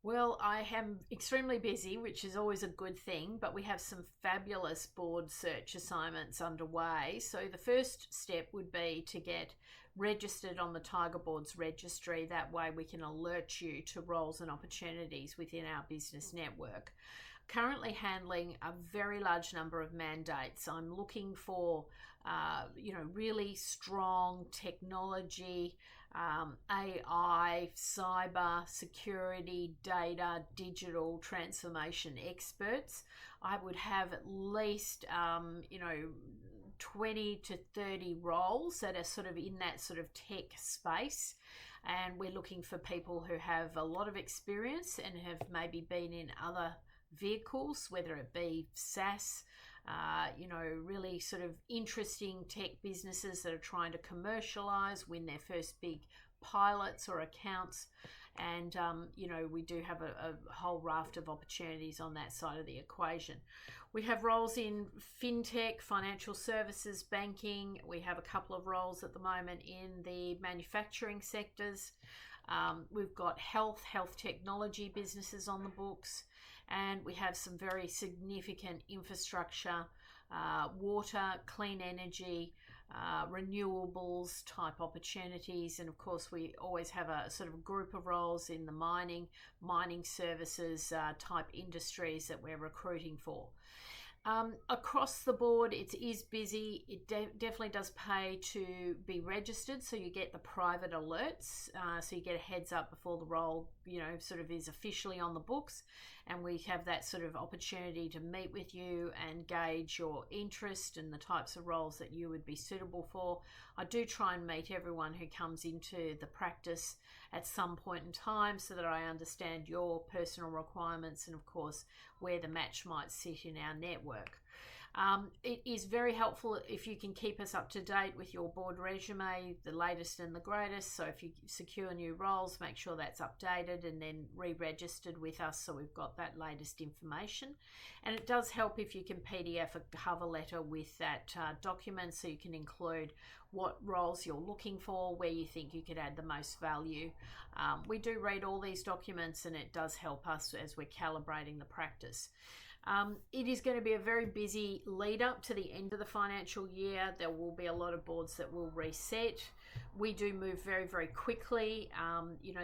Well, I am extremely busy, which is always a good thing, but we have some fabulous board search assignments underway. So, the first step would be to get registered on the Tiger Boards registry. That way, we can alert you to roles and opportunities within our business network. Currently handling a very large number of mandates. I'm looking for, really strong technology, AI, cyber, security, data, digital transformation experts. I would have at least, 20 to 30 roles that are sort of in that sort of tech space. And we're looking for people who have a lot of experience and have maybe been in other vehicles, whether it be SaaS, really sort of interesting tech businesses that are trying to commercialize, win their first big pilots or accounts. And, we do have a whole raft of opportunities on that side of the equation. We have roles in fintech, financial services, banking. We have a couple of roles at the moment in the manufacturing sectors. We've got health technology businesses on the books, and we have some very significant infrastructure, water, clean energy, renewables type opportunities. And of course, we always have a sort of group of roles in the mining services type industries that we're recruiting for. Across the board, it is busy. It definitely does pay to be registered, so you get the private alerts. So you get a heads up before the role, sort of is officially on the books, and we have that sort of opportunity to meet with you and gauge your interest and the types of roles that you would be suitable for. I do try and meet everyone who comes into the practice at some point in time so that I understand your personal requirements and, of course, where the match might sit in our network. It is very helpful if you can keep us up to date with your board resume, the latest and the greatest. So if you secure new roles, make sure that's updated and then re-registered with us so we've got that latest information. And it does help if you can PDF a cover letter with that document so you can include what roles you're looking for, where you think you could add the most value. We do read all these documents and it does help us as we're calibrating the practice. It is going to be a very busy lead up to the end of the financial year. There will be a lot of boards that will reset. We do move very, very quickly.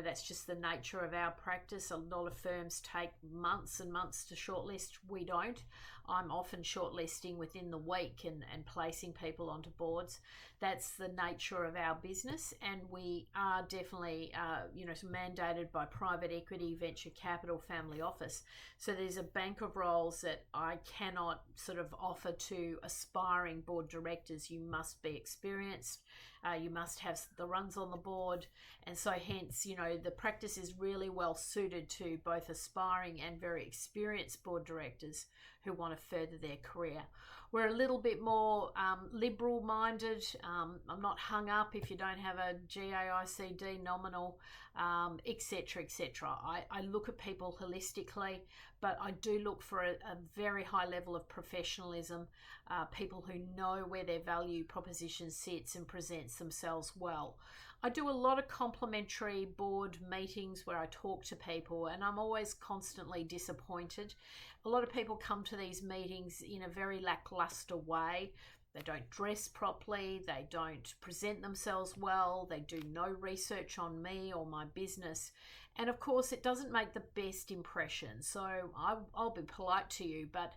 That's just the nature of our practice. A lot of firms take months and months to shortlist. We don't. I'm often shortlisting within the week and placing people onto boards. That's the nature of our business, and we are definitely, mandated by private equity, venture capital, family office. So there's a bank of roles that I cannot sort of offer to aspiring board directors. You must be experienced, you must have the runs on the board, and so hence, the practice is really well suited to both aspiring and very experienced board directors who want to further their career. We're a little bit more liberal minded. I'm not hung up if you don't have a GAICD nominal, etc., etc. I look at people holistically, but I do look for a very high level of professionalism, people who know where their value proposition sits and presents themselves well. I do a lot of complimentary board meetings where I talk to people, and I'm always constantly disappointed. A lot of people come to these meetings in a very lackluster way. They don't dress properly, they don't present themselves well, they do no research on me or my business. And of course, it doesn't make the best impression. So I'll be polite to you, but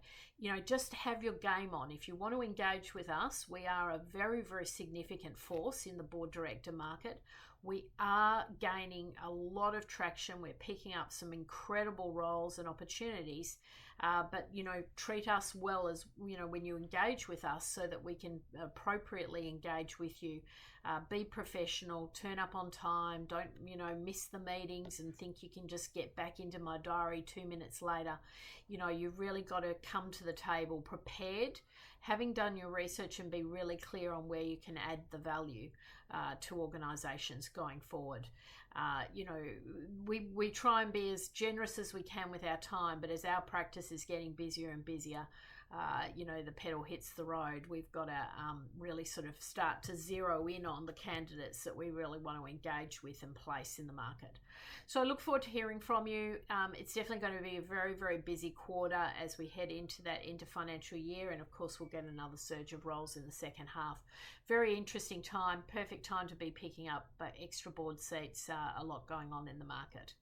just have your game on. If you want to engage with us, we are a very, very significant force in the board director market. We are gaining a lot of traction. We're picking up some incredible roles and opportunities. But treat us well as when you engage with us, so that we can appropriately engage with you. Be professional, turn up on time, don't miss the meetings and think you can just get back into my diary 2 minutes later. You've really got to come to the table prepared, having done your research, and be really clear on where you can add the value to organisations going forward. We try and be as generous as we can with our time, but as our practice is getting busier and busier, you know, the pedal hits the road. We've got to really sort of start to zero in on the candidates that we really want to engage with and place in the market. So I look forward to hearing from you. It's definitely going to be a very, very busy quarter as we head into that into financial year. And of course, we'll get another surge of roles in the second half. Very interesting time, perfect time to be picking up extra board seats, a lot going on in the market.